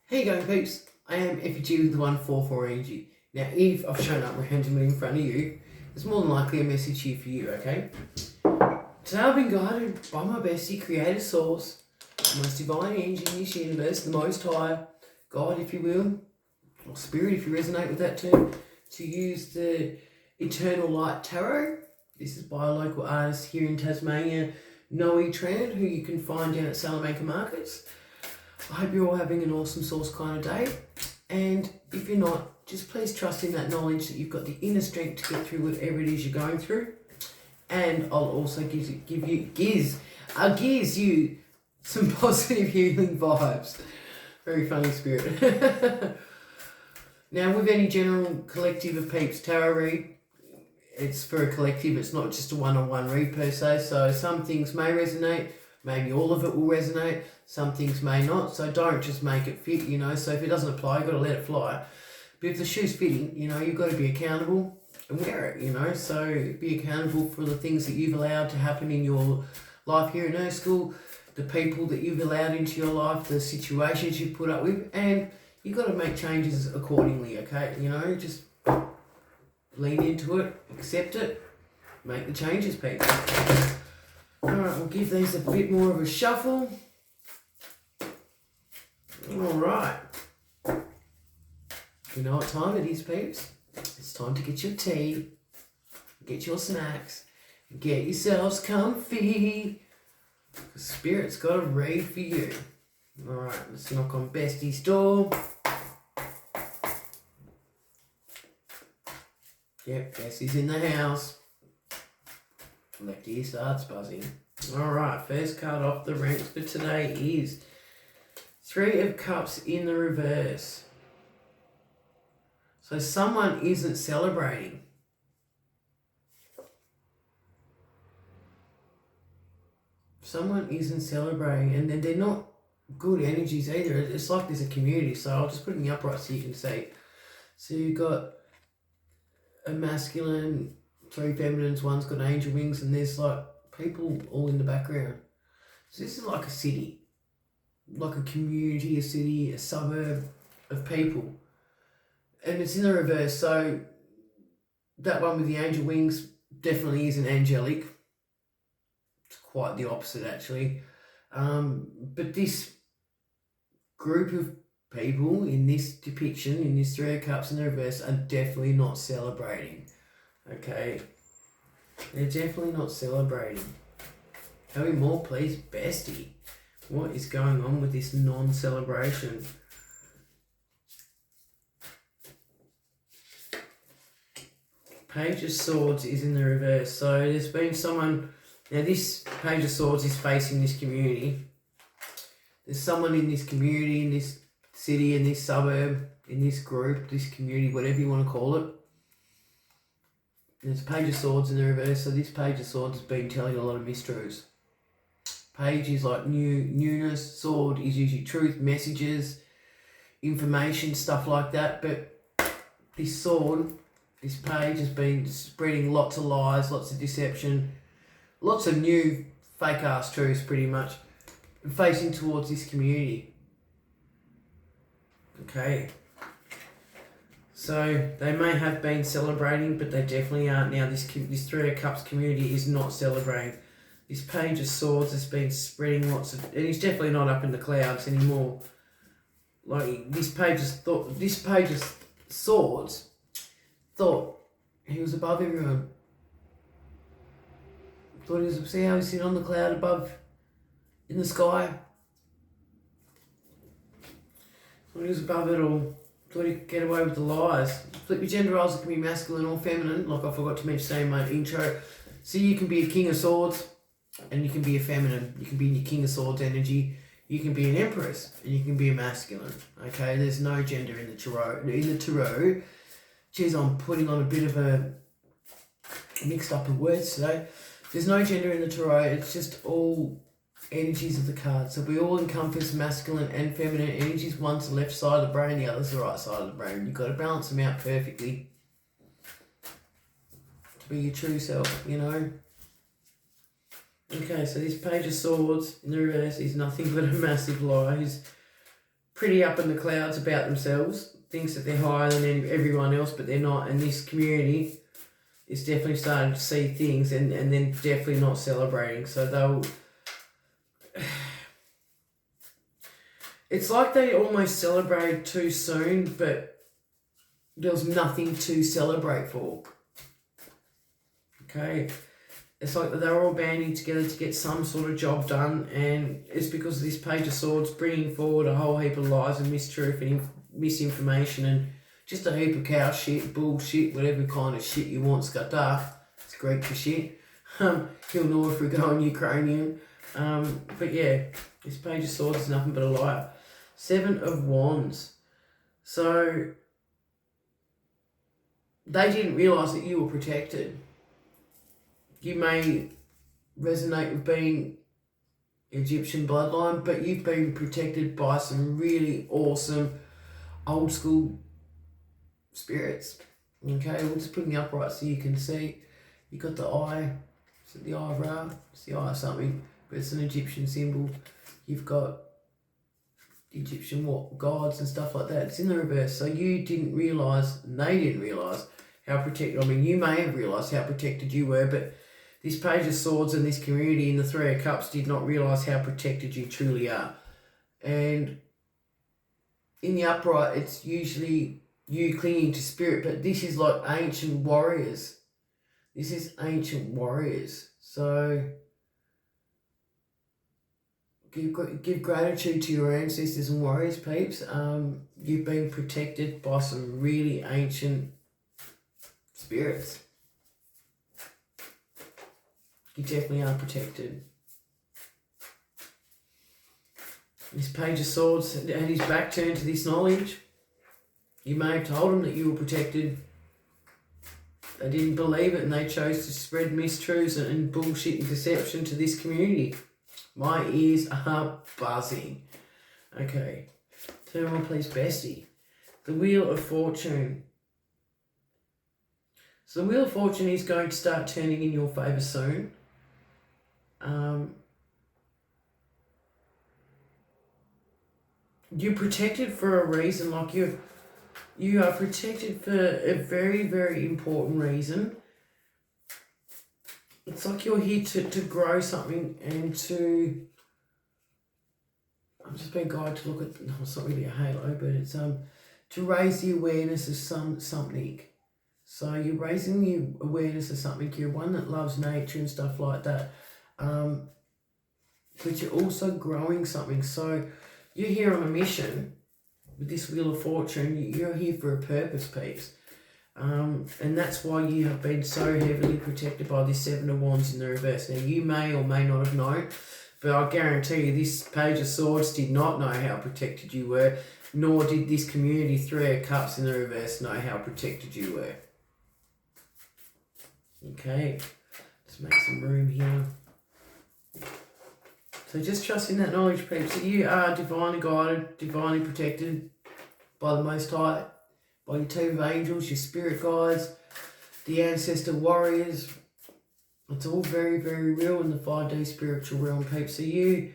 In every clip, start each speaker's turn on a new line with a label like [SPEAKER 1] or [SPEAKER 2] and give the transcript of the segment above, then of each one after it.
[SPEAKER 1] How you going, peeps? I am epically with the 144 energy. Now, if I've shown up randomly in front of you, there's more than likely a message here for you, okay? Today I've been guided by my bestie, creator source, the most divine energy in this universe, the most high, God, if you will, or spirit, if you resonate with that term, to use the Eternal Light Tarot. This is by a local artist here in Tasmania, Noe Tran, who you can find down at Salamanca Markets. I hope you're all having an awesome source kind of day, and if you're not, just please trust in that knowledge that you've got the inner strength to get through whatever it is you're going through. And I'll also gives you some positive healing vibes. Very funny spirit. Now, with any general collective of peeps tarot read, it's for a collective, it's not just a one-on-one read per se, so some things may resonate, maybe all of it will resonate, some things may not, so don't just make it fit, so if it doesn't apply, you've got to let it fly. But if the shoe's fitting, you've got to be accountable and wear it, so be accountable for the things that you've allowed to happen in your life here in Earth School, the people that you've allowed into your life, the situations you've put up with, and you've got to make changes accordingly, okay? Just lean into it, accept it, make the changes, people. Alright, we'll give these a bit more of a shuffle. Alright. You know what time it is, peeps? It's time to get your tea, get your snacks, get yourselves comfy. The Spirit's got a read for you. Alright, let's knock on Bestie's door. Yep, Bestie's in the house. Left ear starts buzzing. Alright, first card off the ranks for today is Three of Cups in the reverse. So someone isn't celebrating. Someone isn't celebrating, and then they're not good energies either. It's like there's a community, so I'll just put it in the upright so you can see. So you've got a masculine, three feminines, one's got angel wings, and there's like people all in the background. So this is like a city, like a community, a city, a suburb of people. And it's in the reverse, so that one with the angel wings definitely isn't angelic. It's quite the opposite, actually. But this group of people in this depiction, in this Three of Cups in the reverse, are definitely not celebrating. Okay? They're definitely not celebrating. Tell me more, please, Bestie. What is going on with this non-celebration? Page of Swords is in the reverse. So there's been someone... Now this Page of Swords is facing this community. There's someone in this community, in this city, in this suburb, in this group, this community, whatever you want to call it. There's Page of Swords in the reverse. So this Page of Swords has been telling a lot of mistruths. Page is like newness. Sword is usually truth, messages, information, stuff like that. But this sword... This page has been spreading lots of lies, lots of deception, lots of new fake-ass truths, pretty much, facing towards this community. Okay. So, they may have been celebrating, but they definitely aren't now. This Three of Cups community is not celebrating. This Page of Swords has been spreading lots of... And he's definitely not up in the clouds anymore. Like, this Page of Swords... thought he was above everyone. Thought he was, see how he's sitting on the cloud above in the sky? Thought he was above it all. Thought he could get away with the lies. Flip your gender roles, it can be masculine or feminine, like I forgot to mention in my intro. So you can be a King of Swords and you can be a feminine. You can be in your King of Swords energy. You can be an Empress and you can be a masculine. Okay, there's no gender in the tarot. Geez, I'm putting on a bit of a mixed up of words today. There's no gender in the tarot. It's just all energies of the card. So we all encompass masculine and feminine energies. One's the left side of the brain, the other's the right side of the brain. You've got to balance them out perfectly to be your true self, Okay, so this Page of Swords in the reverse is nothing but a massive lie. pretty up in the clouds about themselves, thinks that they're higher than everyone else, but they're not. And this community is definitely starting to see things and then definitely not celebrating. So they'll... It's like they almost celebrated too soon, but there was nothing to celebrate for. Okay? It's like they were all banding together to get some sort of job done, and it's because of this Page of Swords bringing forward a whole heap of lies and mistruth and misinformation and just a heap of cow shit, bullshit, whatever kind of shit you want, skata. It's Greek for shit. He'll know if we're going Ukrainian. But yeah, this Page of Swords is nothing but a liar. 7 of Wands. So they didn't realise that you were protected. You may resonate with being Egyptian bloodline, but you've been protected by some really awesome old school spirits. Okay, we'll just put the upright so you can see. You got the eye. Is it the eye of Ra? It's the eye of something, but it's an Egyptian symbol. You've got the Egyptian gods and stuff like that. It's in the reverse. So you didn't realise, and they didn't realise how protected. I mean, you may have realised how protected you were, but this Page of Swords and this community in the Three of Cups did not realise how protected you truly are. And in the upright, it's usually you clinging to spirit, but this is like ancient warriors. This is ancient warriors. So give gratitude to your ancestors and warriors, peeps. You've been protected by some really ancient spirits. You definitely are protected. This Page of Swords had his back turned to this knowledge. You may have told them that you were protected. They didn't believe it and they chose to spread mistruths and bullshit and deception to this community. My ears are buzzing. Okay. Turn on, please, bestie. The Wheel of Fortune. So the Wheel of Fortune is going to start turning in your favour soon. You're protected for a reason. Like you are protected for a very, very important reason. It's like you're here to grow something and to... I'm just being guided to look at... No, it's not really a halo, but it's to raise the awareness of something. So you're raising the awareness of something. You're one that loves nature and stuff like that. But you're also growing something. So you're here on a mission with this Wheel of Fortune. You're here for a purpose, peeps. And that's why you have been so heavily protected by this 7 of Wands in the reverse. Now, you may or may not have known, but I guarantee you this Page of Swords did not know how protected you were, nor did this community 3 of Cups in the reverse know how protected you were. Okay, let's make some room here. So just trust in that knowledge, peeps, that you are divinely guided, divinely protected by the Most High, by your team of angels, your spirit guides, the ancestor warriors. It's all very, very real in the 5D spiritual realm, peeps. So you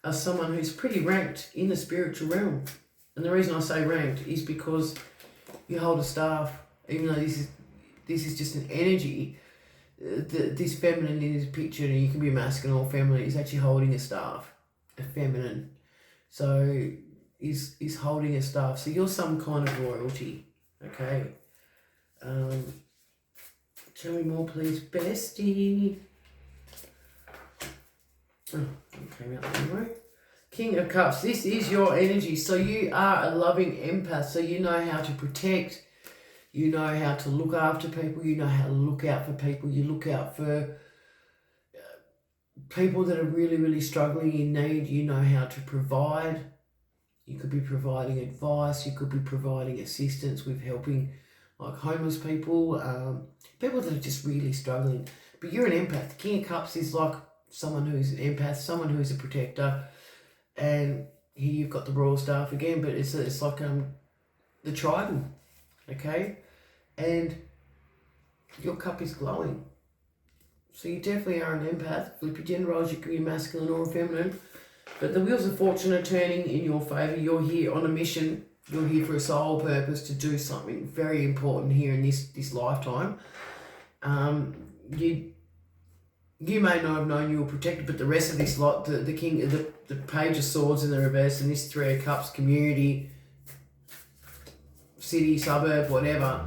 [SPEAKER 1] are someone who's pretty ranked in the spiritual realm. And the reason I say ranked is because you hold a staff, even though this is just an energy. This feminine in this picture, and you can be masculine or feminine, is actually holding a staff, a feminine. So is holding a staff. So you're some kind of royalty, okay? Tell me more, please, bestie. Oh, it came out anyway. King of Cups. This is your energy. So you are a loving empath. So you know how to protect. You know how to look after people. You know how to look out for people. You look out for people that are really, really struggling in need. You know how to provide. You could be providing advice. You could be providing assistance with helping like homeless people, people that are just really struggling. But you're an empath. The King of Cups is like someone who's an empath, someone who's a protector. And here you've got the Royal Staff again, but it's like the trident, okay? And your cup is glowing. So you definitely are an empath. Flip your gender roles, you could be masculine or feminine. But the wheels of fortune are turning in your favour. You're here on a mission. You're here for a sole purpose to do something very important here in this lifetime. You may not have known you were protected, but the rest of this lot, the king, the page of swords in the reverse, and this three of cups, community, city, suburb, whatever,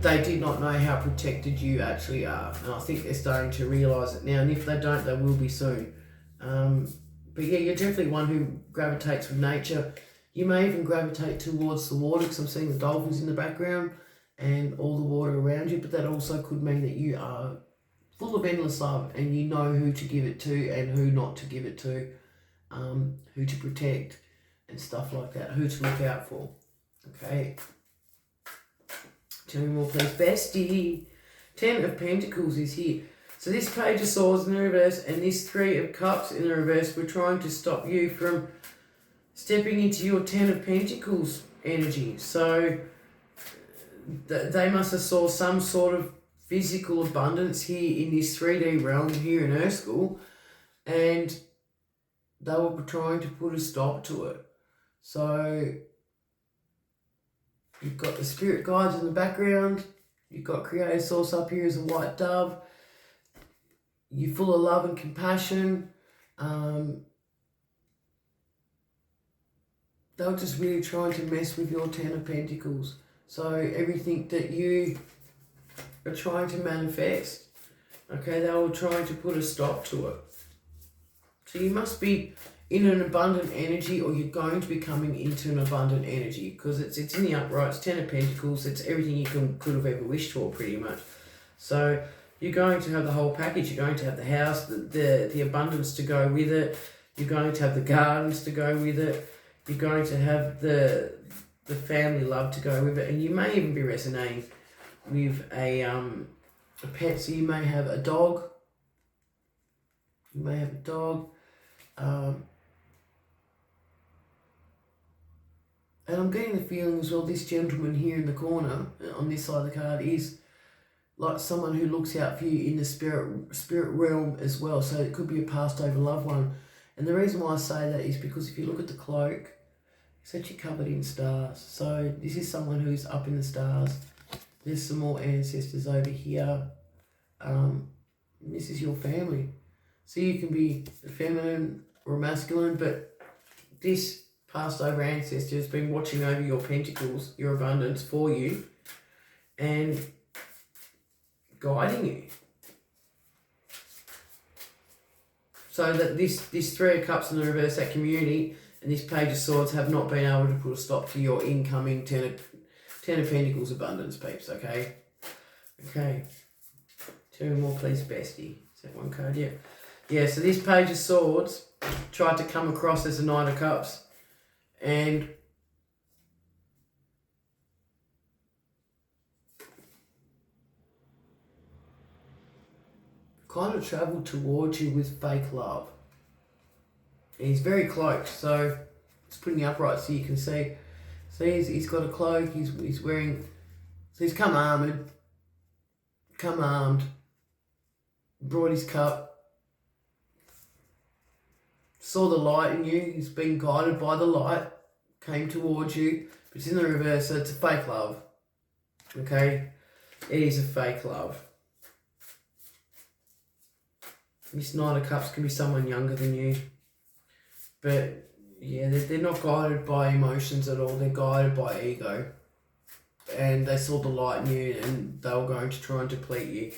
[SPEAKER 1] they did not know how protected you actually are. And I think they're starting to realise it now. And if they don't, they will be soon. But yeah, you're definitely one who gravitates with nature. You may even gravitate towards the water, because I'm seeing the dolphins in the background and all the water around you. But that also could mean that you are full of endless love, and you know who to give it to and who not to give it to, who to protect and stuff like that, who to look out for. Okay. Tell me more, please. Bestie. 10 of Pentacles is here. So this Page of Swords in the reverse and this 3 of Cups in the reverse, we're trying to stop you from stepping into your 10 of Pentacles energy. So they must have saw some sort of physical abundance here in this 3D realm here in Earth School, and they were trying to put a stop to it. So you've got the spirit guides in the background, you've got Creator Source up here as a white dove, you're full of love and compassion. They were just really trying to mess with your 10 of Pentacles. So everything that you are trying to manifest, okay, they were trying to put a stop to it. So you must be in an abundant energy, or you're going to be coming into an abundant energy, because it's in the uprights, 10 of Pentacles, it's everything you could have ever wished for pretty much. So you're going to have the whole package. You're going to have the house, the abundance to go with it. You're going to have the gardens to go with it. You're going to have the family love to go with it, and you may even be resonating with a pet. So you may have a dog. You may have a dog. And I'm getting the feeling as well, this gentleman here in the corner on this side of the card is like someone who looks out for you in the spirit realm as well. So it could be a passed over loved one. And the reason why I say that is because if you look at the cloak, it's actually covered in stars. So this is someone who's up in the stars. There's some more ancestors over here. This is your family. So you can be feminine or masculine, but this passed over ancestor has been watching over your pentacles, your abundance for you, and guiding you. So that this 3 of Cups in the reverse, that community, and this Page of Swords have not been able to put a stop to your incoming 10 of Pentacles abundance, peeps, okay? Okay. 2 more, please, bestie. Is that one card? Yeah. Yeah, so this Page of Swords tried to come across as a 9 of Cups, and kind of travelled towards you with fake love. And he's very cloaked, so it's putting the upright so you can see. So he's got a cloak, he's wearing, so he's come armed, brought his cup, saw the light in you, he's been guided by the light, came towards you, but it's in the reverse, so it's a fake love. Okay? It is a fake love. This 9 of Cups can be someone younger than you. But yeah, they're not guided by emotions at all. They're guided by ego. And they saw the light in you, and they were going to try and deplete you.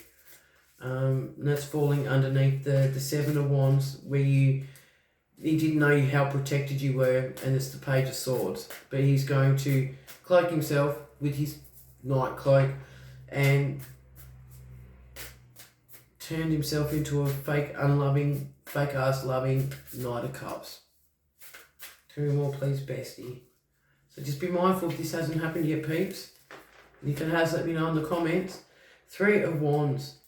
[SPEAKER 1] And that's falling underneath the 7 of Wands, where he didn't know how protected you were, and it's the Page of Swords. But he's going to cloak himself with his night cloak and turned himself into a fake, unloving, fake-ass loving Knight of Cups. 2 more, please, bestie. So just be mindful if this hasn't happened yet, peeps. And if it has, let me know in the comments. 3 of Wands.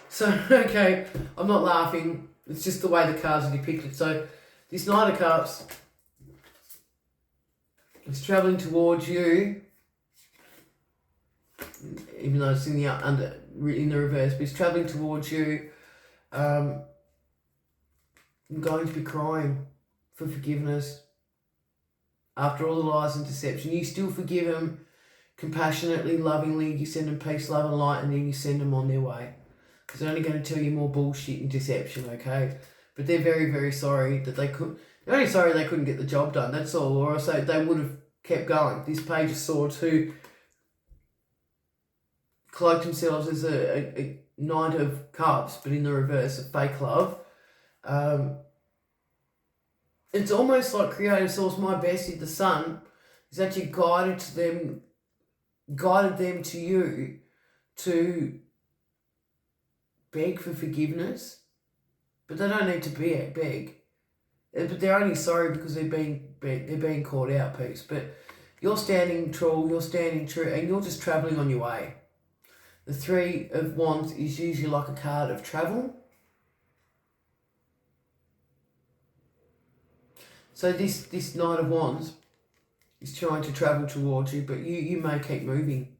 [SPEAKER 1] So, okay, I'm not laughing. It's just the way the cards are depicted. So, this Knight of Cups is travelling towards you, even though it's in the reverse, but it's travelling towards you. going to be crying for forgiveness. After all the lies and deception, you still forgive them compassionately, lovingly. You send them peace, love and light, and then you send them on their way. Because they're only going to tell you more bullshit and deception, okay? But they're very, very sorry that they couldn't. They're only sorry they couldn't get the job done, that's all. Or else they would have kept going. This page of swords who cloaked themselves as a knight of cups, but in the reverse, a fake love. It's almost like creative source, my bestie, the sun, is actually guided them to you to beg for forgiveness, but they don't need to beg. But they're only sorry because they're being caught out, peeps. But you're standing tall, you're standing true, and you're just travelling on your way. The Three of Wands is usually like a card of travel. So this Knight of Wands is trying to travel towards you, but you may keep moving.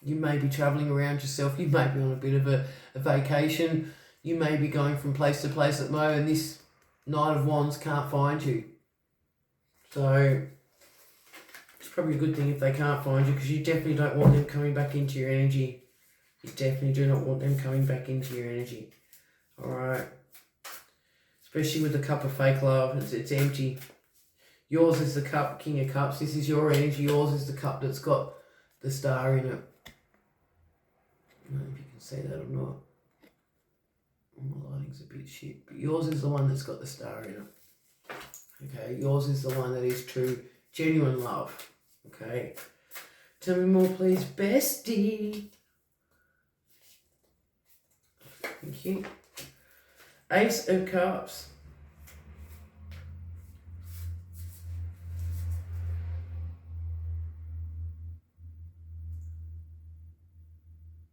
[SPEAKER 1] You may be travelling around yourself. You may be on a bit of a vacation. You may be going from place to place at the moment, and this Knight of Wands can't find you. So it's probably a good thing if they can't find you, because you definitely don't want them coming back into your energy. You definitely do not want them coming back into your energy. Alright. Especially with the cup of fake love. It's empty. Yours is the cup, King of Cups. This is your energy. Yours is the cup that's got the star in it. I don't know if you can see that or not. My lighting's a bit shit. But yours is the one that's got the star in it. Okay, yours is the one that is true, genuine love. Okay. Tell me more, please, bestie. Thank you. Ace of Cups.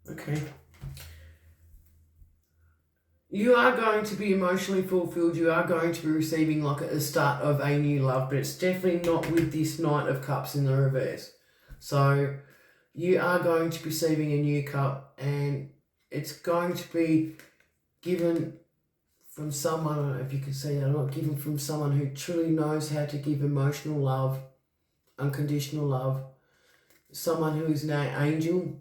[SPEAKER 1] Okay. You are going to be emotionally fulfilled. You are going to be receiving like a start of a new love, but it's definitely not with this Knight of Cups in the reverse. So you are going to be receiving a new cup, and it's going to be given from someone, I don't know if you can see that or not, given from someone who truly knows how to give emotional love, unconditional love, someone who is an angel.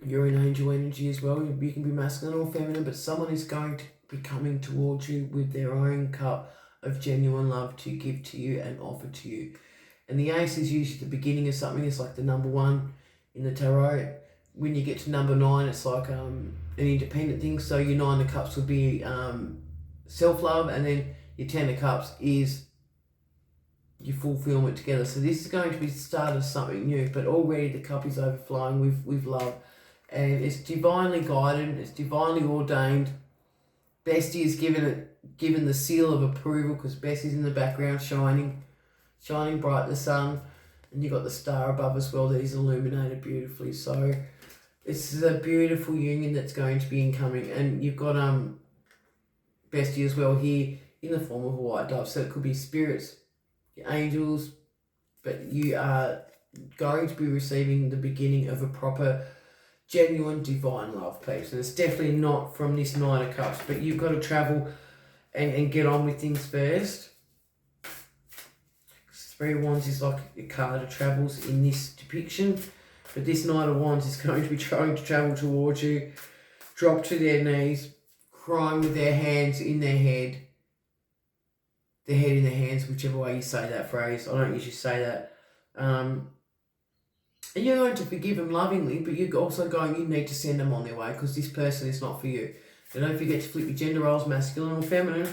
[SPEAKER 1] You're in angel energy as well. You can be masculine or feminine, but someone is going to be coming towards you with their own cup of genuine love to give to you and offer to you. And the ace is usually the beginning of something. It's like the number 1 in the tarot. When you get to number 9, it's like an independent thing. So your 9 of Cups would be self-love, and then your 10 of Cups is your fulfillment together. So this is going to be the start of something new, but already the cup is overflowing with love. And it's divinely guided, it's divinely ordained. Bestie is given the seal of approval, because Bestie's in the background shining bright the sun, and you got the star above as well that is illuminated beautifully. So this is a beautiful union that's going to be incoming, and you've got Bestie as well here in the form of a white dove. So it could be spirits, angels, but you are going to be receiving the beginning of a proper, genuine, divine love piece. And it's definitely not from this Knight of Cups, but you've got to travel and get on with things first. Three of Wands is like a card of travels in this depiction, but this Knight of Wands is going to be trying to travel towards you, drop to their knees, crying with their hands in their head in their hands, whichever way you say that phrase. I don't usually say that. And you're going to forgive them lovingly, but you're also you need to send them on their way, because this person is not for you. So don't forget to flip your gender roles, masculine or feminine.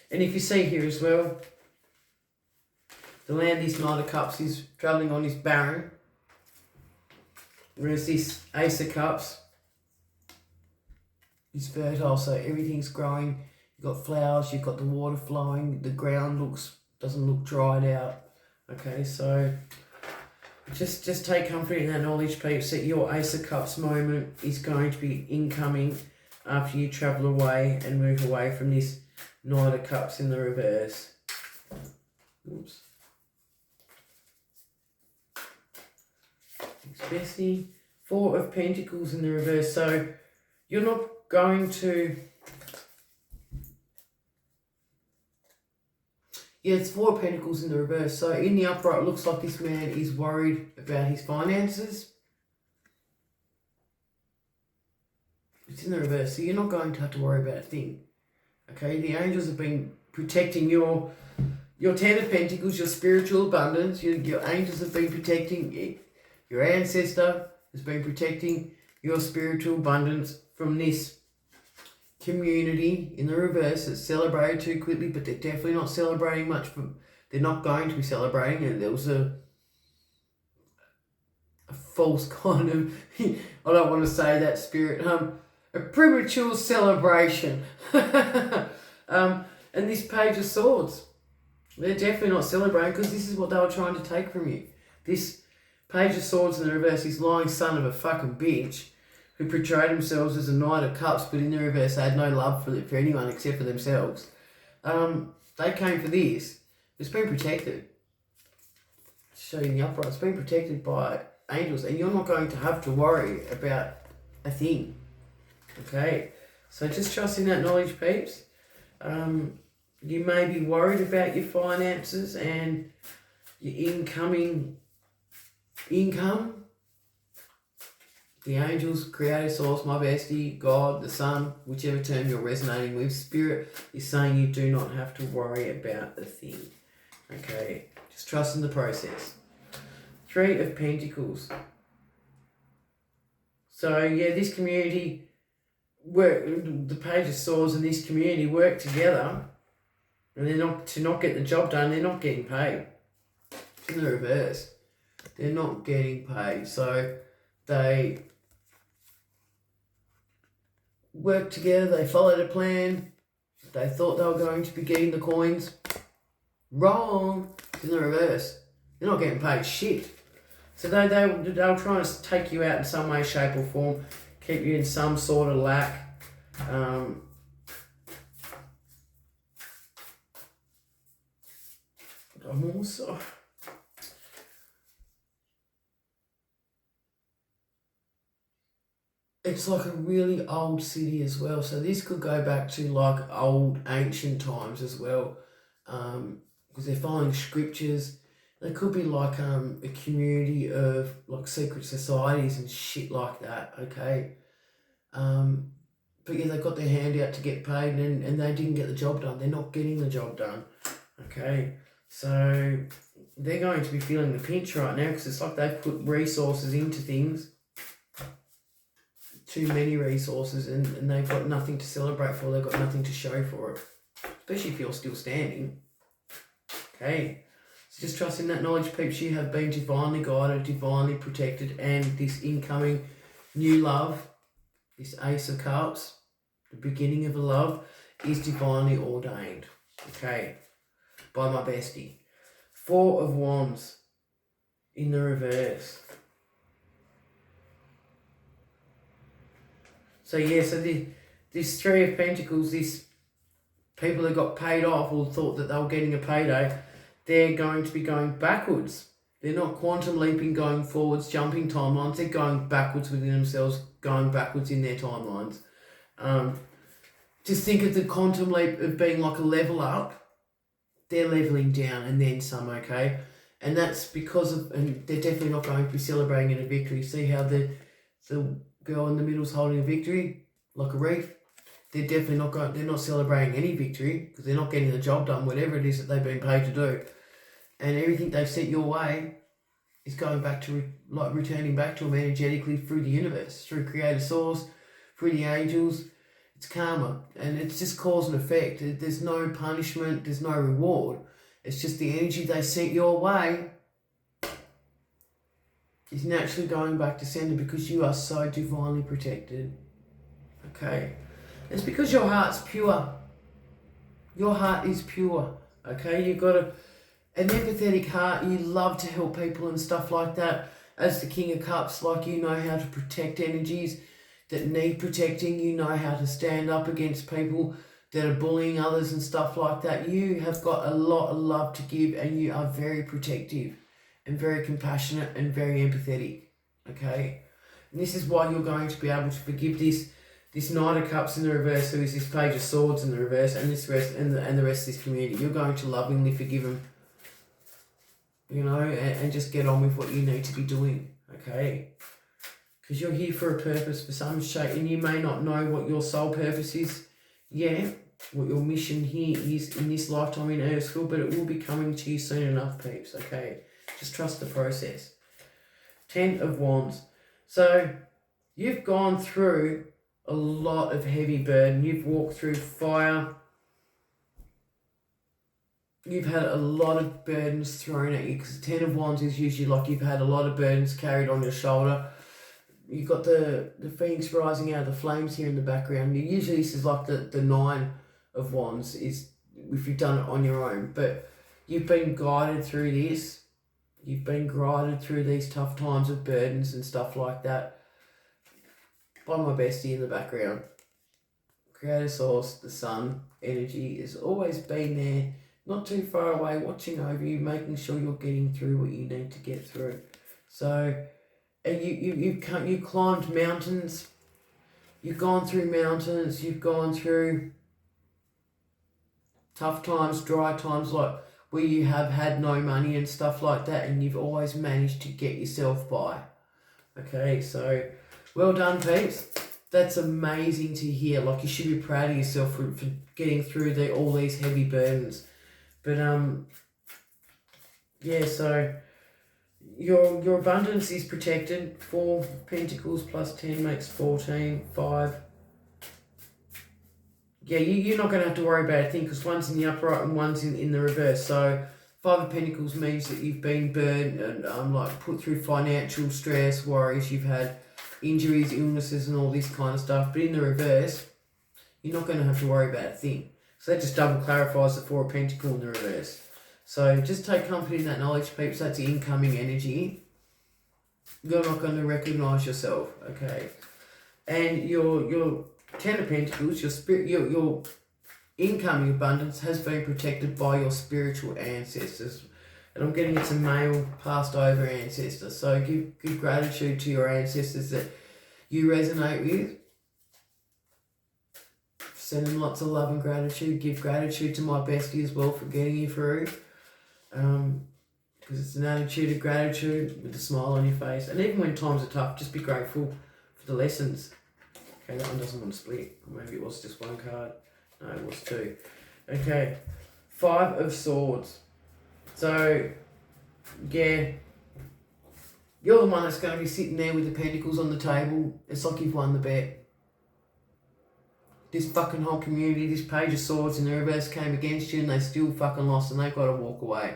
[SPEAKER 1] And if you see here as well, the land this Knight of Cups is travelling on is barren, whereas this Ace of Cups is fertile, so everything's growing. You've got flowers, you've got the water flowing, the ground doesn't look dried out. Okay, so just take comfort in that knowledge, peeps, that your Ace of Cups moment is going to be incoming after you travel away and move away from this Knight of Cups in the reverse. Oops. Thanks, Bessie. 4 of Pentacles in the reverse. So you're not going to... Yeah, it's Four of Pentacles in the reverse. So in the upright, it looks like this man is worried about his finances. It's in the reverse, so you're not going to have to worry about a thing. Okay, the angels have been protecting your Ten of Pentacles, your spiritual abundance. Your angels have been protecting it. Your ancestor has been protecting your spiritual abundance from this community in the reverse. It's celebrated too quickly, but they're definitely not celebrating much. They're not going to be celebrating, and there was a false kind of, I don't want to say that spirit, a premature celebration. And this Page of Swords, they're definitely not celebrating, because this is what they were trying to take from you. This Page of Swords in the reverse, this lying son of a fucking bitch, who portrayed themselves as a Knight of Cups, but in the reverse they had no love for anyone except for themselves. They came for this. It's been protected. Show you in the upright, it's been protected by angels, and you're not going to have to worry about a thing. Okay, so just trust in that knowledge, peeps. You may be worried about your finances and your incoming income. The angels, creator, source, my bestie, God, the sun, whichever term you're resonating with, spirit is saying you do not have to worry about a thing. Okay, just trust in the process. Three of Pentacles. So yeah, this community, the Page of Swords and this community work together, and they're not to not get the job done. They're not getting paid. It's in the reverse. They're not getting paid. So they worked together. They followed a plan. They thought they were going to be getting the coins. Wrong. It's in the reverse. They're not getting paid shit. So they were trying to take you out in some way, shape or form, keep you in some sort of lack. I'm also... It's like a really old city as well. So this could go back to like old ancient times as well. Because they're following scriptures. They could be like a community of like secret societies and shit like that, okay? But yeah, they got their hand out to get paid and they didn't get the job done. They're not getting the job done, okay? So they're going to be feeling the pinch right now, because it's like they've put resources into things, too many resources, and they've got nothing to celebrate for. They've got nothing to show for it, especially if you're still standing, okay? Just trust in that knowledge, peeps. You have been divinely guided, divinely protected, and this incoming new love, this Ace of Cups, the beginning of a love, is divinely ordained, okay, by my bestie. Four of Wands in the reverse. So yeah, so this Three of Pentacles, this people that got paid off or thought that they were getting a payday, they're going to be going backwards. They're not quantum leaping, going forwards, jumping timelines. They're going backwards within themselves, going backwards in their timelines. Just think of the quantum leap of being like a level up. They're leveling down and then some, okay? And that's because of, and they're definitely not going to be celebrating in a victory. See how the girl in the middle is holding a victory, like a wreath? They're definitely not going, they're not celebrating any victory, because they're not getting the job done, whatever it is that they've been paid to do. And everything they've sent your way is going back to, returning back to them energetically through the universe, through creator source, through the angels. It's karma, and it's just cause and effect. There's no punishment, there's no reward. It's just the energy they sent your way is naturally going back to sender, because you are so divinely protected. Okay? It's because your heart's pure. Your heart is pure. Okay? You've got an empathetic heart. You love to help people and stuff like that. As the King of Cups, like, you know how to protect energies that need protecting. You know how to stand up against people that are bullying others and stuff like that. You have got a lot of love to give, and you are very protective and very compassionate and very empathetic, okay? And this is why you're going to be able to forgive this this Knight of Cups in the reverse, who is this Page of Swords in the reverse, and the rest of this community, you're going to lovingly forgive them, you know, and just get on with what you need to be doing, okay? Because you're here for a purpose, for some shape, and you may not know what your soul purpose is yet, what your mission here is in this lifetime in Earth School, but it will be coming to you soon enough, peeps, okay? Just trust the process. 10 of Wands. So, you've gone through a lot of heavy burden. You've walked through fire. You've had a lot of burdens thrown at you, because 10 of Wands is usually like you've had a lot of burdens carried on your shoulder. You've got the phoenix rising out of the flames here in the background. Usually this is like the 9 of Wands, is if you've done it on your own. But you've been guided through this. You've been guided through these tough times of burdens and stuff like that by my bestie in the background. Creator Source, the sun, energy has always been there, not too far away, watching over you, making sure you're getting through what you need to get through. So, and you climbed mountains, you've gone through mountains, you've gone through tough times, dry times, like where you have had no money and stuff like that, and you've always managed to get yourself by. Okay, so well done, peeps. That's amazing to hear. Like, you should be proud of yourself for getting through all these heavy burdens. But yeah, so your abundance is protected. 4 Pentacles plus 10 makes 14. 5. Yeah, you're not going to have to worry about a thing, because one's in the upright and one's in the reverse. So 5 of Pentacles means that you've been burned and like put through financial stress, worries, you've had injuries, illnesses and all this kind of stuff. But in the reverse, you're not going to have to worry about a thing. So that just double clarifies the 4 of Pentacles in the reverse. So just take comfort in that knowledge, peeps. That's the incoming energy. You're not going to recognise yourself, okay? And your 10 of Pentacles, your spirit, your incoming abundance has been protected by your spiritual ancestors. And I'm getting it's a male passed over ancestor. So give gratitude to your ancestors that you resonate with. Send them lots of love and gratitude. Give gratitude to my bestie as well for getting you through. Because it's an attitude of gratitude with a smile on your face. And even when times are tough, just be grateful for the lessons. Okay, that one doesn't want to split. Or maybe it was just 1 card. No, it was 2. Okay, 5 of Swords. So, yeah, you're the one that's going to be sitting there with the pentacles on the table. It's like you've won the bet. This fucking whole community, this Page of Swords in the reverse came against you and they still fucking lost, and they've got to walk away.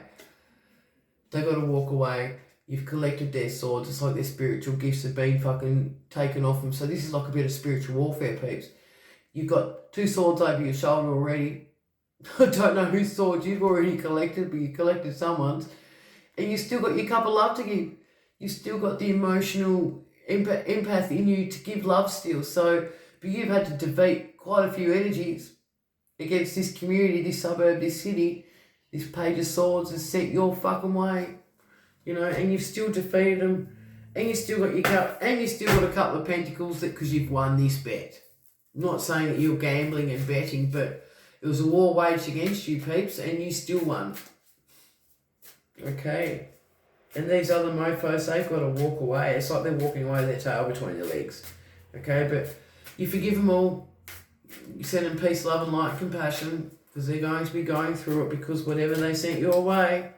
[SPEAKER 1] They've got to walk away. You've collected their swords. It's like their spiritual gifts have been fucking taken off them. So this is like a bit of spiritual warfare, peeps. You've got 2 swords over your shoulder already. I don't know whose sword you've already collected, but you collected someone's. And you still got your cup of love to give. You still got the emotional empath in you to give love still. So, but you've had to defeat quite a few energies against this community, this suburb, this city. This Page of Swords has set your fucking way. You know, and you've still defeated them. And you still got your cup, and you still got a couple of pentacles because you've won this bet. I'm not saying that you're gambling and betting, but it was a war waged against you, peeps, and you still won. Okay. And these other mofos, they've got to walk away. It's like they're walking away with their tail between their legs. Okay, but you forgive them all. You send them peace, love and light and compassion, because they're going to be going through it, because whatever they sent your way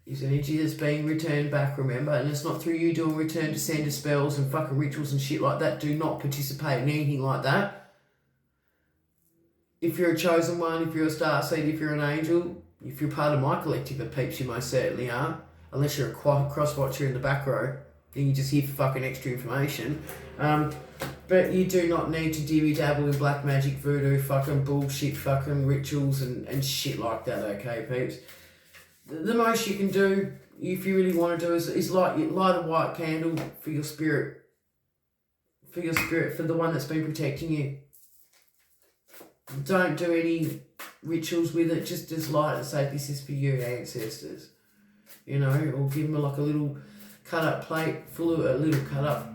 [SPEAKER 1] is energy that's being returned back, remember? And it's not through you doing return to sender spells and fucking rituals and shit like that. Do not participate in anything like that. If you're a chosen one, if you're a starseed, if you're an angel, if you're part of my collective of peeps, you most certainly are. Unless you're a cross-watcher in the back row, then you're just here for fucking extra information. But you do not need to dibby-dabble in black magic, voodoo, fucking bullshit, fucking rituals and shit like that, okay, peeps? The most you can do, if you really want to do, is light a white candle for your spirit. For the one that's been protecting you. Don't do any rituals with it, just light it and say this is for your ancestors. You know, or give them like a little cut up plate full of a little cut up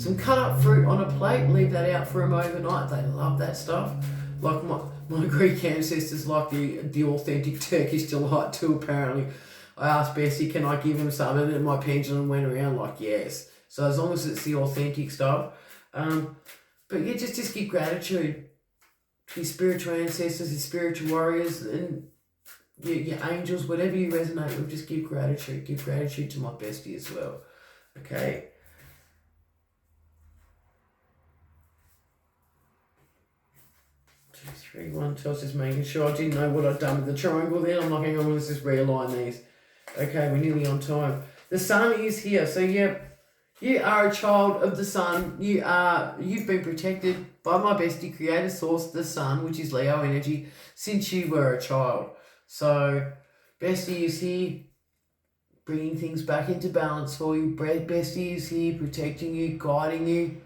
[SPEAKER 1] some cut up fruit on a plate, leave that out for them overnight. They love that stuff. Like my Greek ancestors like the authentic Turkish delight too, apparently. I asked Bessie, can I give him some? And then my pendulum went around like, yes. So as long as it's the authentic stuff. But yeah, just give gratitude to your spiritual ancestors, your spiritual warriors, and your angels, whatever you resonate with, just give gratitude. Give gratitude to my bestie as well. Okay? 2, 3, 1, 2. I was just making sure I didn't know what I'd done with the triangle then. I'm like, hang on, let's just realign these. Okay, we're nearly on time. The sun is here. So yeah, you are a child of the sun. You've been protected by my bestie creator source, the sun, which is Leo energy, since you were a child. So bestie is here bringing things back into balance for you. Bestie is here protecting you, guiding you,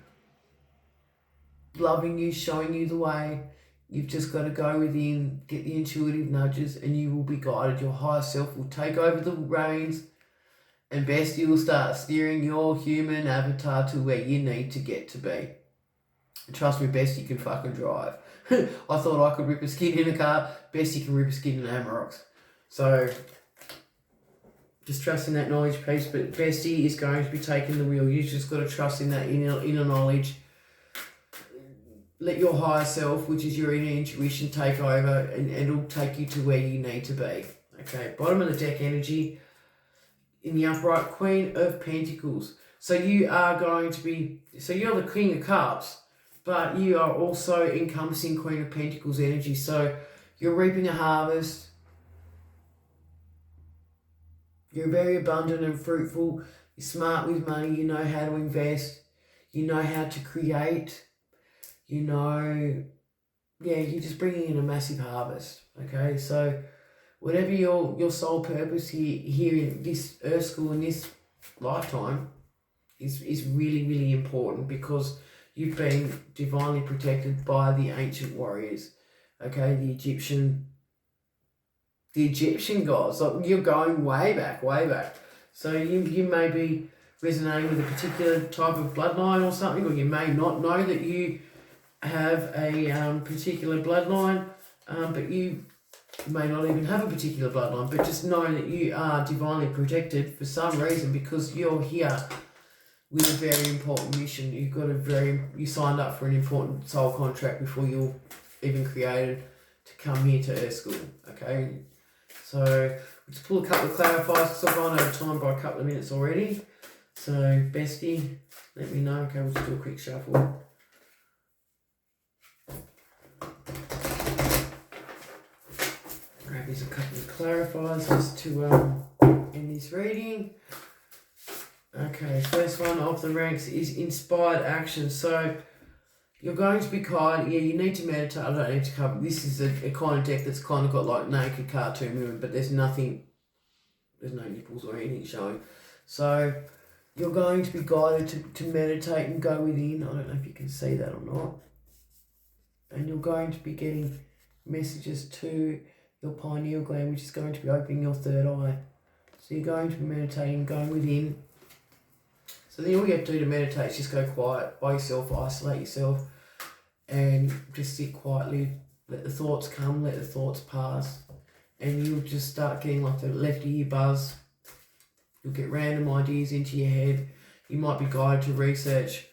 [SPEAKER 1] loving you, showing you the way. You've just got to go within, get the intuitive nudges, and you will be guided. Your higher self will take over the reins, and Bestie will start steering your human avatar to where you need to get to be. And trust me, Bestie can fucking drive. I thought I could rip a skid in a car. Bestie can rip a skid in Amarok's. So, just trust in that knowledge piece. But Bestie is going to be taking the wheel. You've just got to trust in that inner knowledge. Let your higher self, which is your inner intuition, take over, and it'll take you to where you need to be. Okay, bottom of the deck energy in the upright, Queen of Pentacles. So you are going to be, so you're the King of Cups, but you are also encompassing Queen of Pentacles energy. So you're reaping a harvest. You're very abundant and fruitful. You're smart with money. You know how to invest. You know how to create. You know, yeah, you're just bringing in a massive harvest, okay? So whatever your soul purpose here in this earth school in this lifetime is really, really important, because you've been divinely protected by the ancient warriors, okay? The Egyptian gods. Like, you're going way back. So you may be resonating with a particular type of bloodline or something, or you may not know that you have a particular bloodline, but you may not even have a particular bloodline, but just know that you are divinely protected for some reason, because you're here with a very important mission. You signed up for an important soul contract before you were even created to come here to Earth School, okay? So let's pull a couple of clarifiers, because I've gone over time by a couple of minutes already. So Bestie, let me know. Okay, we'll just do a quick shuffle. Grab these a couple of clarifiers just to end this reading. Okay, first one off the ranks is inspired action. So you're going to be kind. Yeah, you need to meditate. I don't need to cover. This is a kind of deck that's kind of got like naked cartoon women, but there's no nipples or anything showing. So you're going to be guided to meditate and go within. I don't know if you can see that or not. And you're going to be getting messages to your pineal gland, which is going to be opening your third eye. So you're going to be meditating, going within. So then all you have to do to meditate is just go quiet by yourself, isolate yourself, and just sit quietly. Let the thoughts come, let the thoughts pass, and you'll just start getting like the left ear buzz. You'll get random ideas into your head. You might be guided to research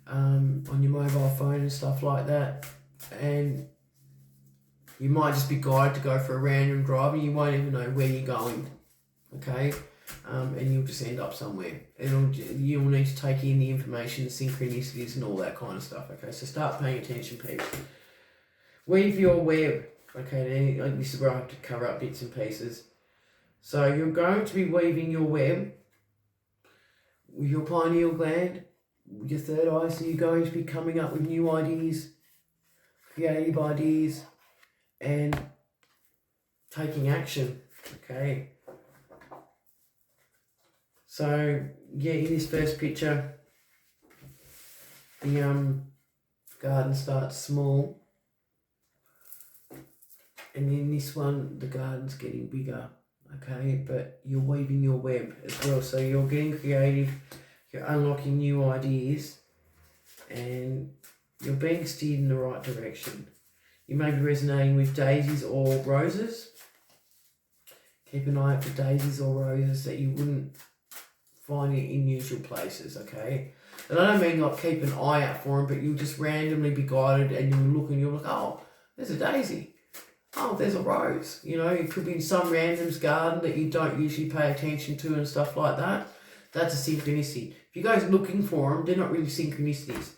[SPEAKER 1] on your mobile phone and stuff like that, and you might just be guided to go for a random drive and you won't even know where you're going, okay? And you'll just end up somewhere. And you'll need to take in the information, the synchronicities and all that kind of stuff, okay? So start paying attention, people. Weave your web, okay? Now, this is where I have to cover up bits and pieces. So you're going to be weaving your web with your pineal gland, with your third eye. So you're going to be coming up with new ideas, creative ideas, and taking action, okay? So, yeah, in this first picture, the garden starts small, and in this one, the garden's getting bigger, okay? But you're weaving your web as well, so you're getting creative, you're unlocking new ideas, and you're being steered in the right direction. You may be resonating with daisies or roses. Keep an eye out for daisies or roses that you wouldn't find in usual places, okay? And I don't mean like keep an eye out for them, but you'll just randomly be guided and you'll look and you're like, oh, there's a daisy. Oh, there's a rose. You know, it could be in some random's garden that you don't usually pay attention to and stuff like that. That's a synchronicity. If you guys looking for them, they're not really synchronicities.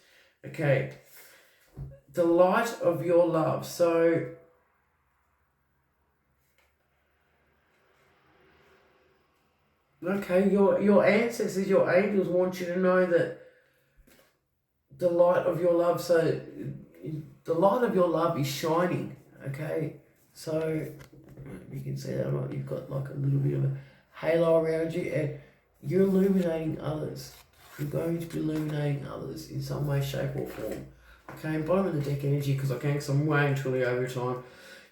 [SPEAKER 1] Okay. The light of your love. So, okay, your ancestors, your angels want you to know that the light of your love, so the light of your love is shining, okay? So, you can see that you've got like a little bit of a halo around you and you're illuminating others. You're going to be illuminating others in some way, shape or form. Okay, bottom of the deck energy, because I'm way and truly over time.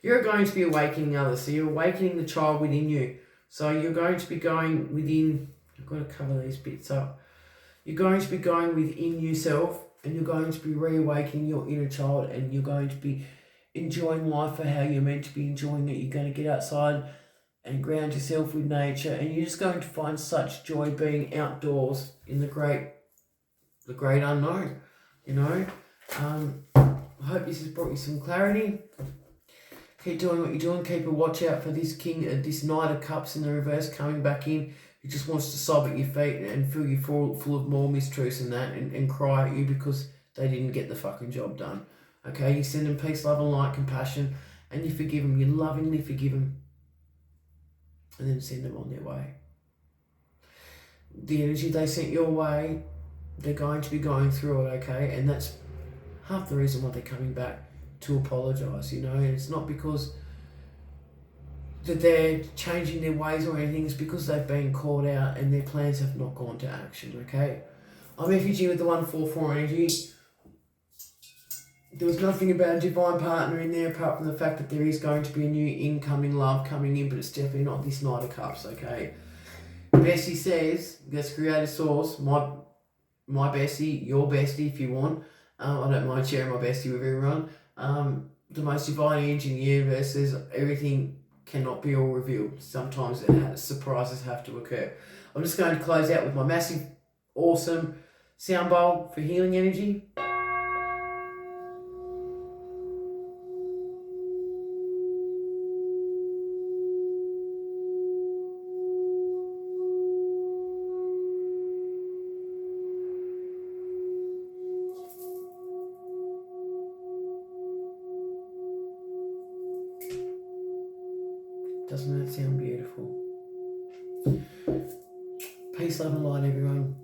[SPEAKER 1] You're going to be awakening others. So you're awakening the child within you. So you're going to be going within, I've got to cover these bits up. You're going to be going within yourself and you're going to be reawakening your inner child and you're going to be enjoying life for how you're meant to be enjoying it. You're going to get outside and ground yourself with nature and you're just going to find such joy being outdoors in the great unknown, you know. I hope this has brought you some clarity. Keep doing what you're doing. Keep a watch out for this this Knight of Cups in the reverse coming back in. He just wants to sob at your feet and fill you full of more mistruths and that and cry at you because they didn't get the fucking job done. Okay, you send them peace, love and light, compassion, and you forgive them. You lovingly forgive them and then send them on their way. The energy they sent your way, they're going to be going through it, okay? And that's half the reason why they're coming back to apologise, you know, and it's not because that they're changing their ways or anything, it's because they've been called out and their plans have not gone to action, okay? I'm refugee with the 144 energy. There was nothing about a divine partner in there apart from the fact that there is going to be a new incoming love coming in, but it's definitely not this Knight of Cups, okay? Bessie says, that's Creator Source, my bestie, your bestie if you want. I don't mind sharing my bestie with everyone. The most divine energy in the universe says everything cannot be all revealed. Sometimes surprises have to occur. I'm just going to close out with my massive, awesome sound bowl for healing energy. Doesn't that sound beautiful? Peace, love and light, everyone.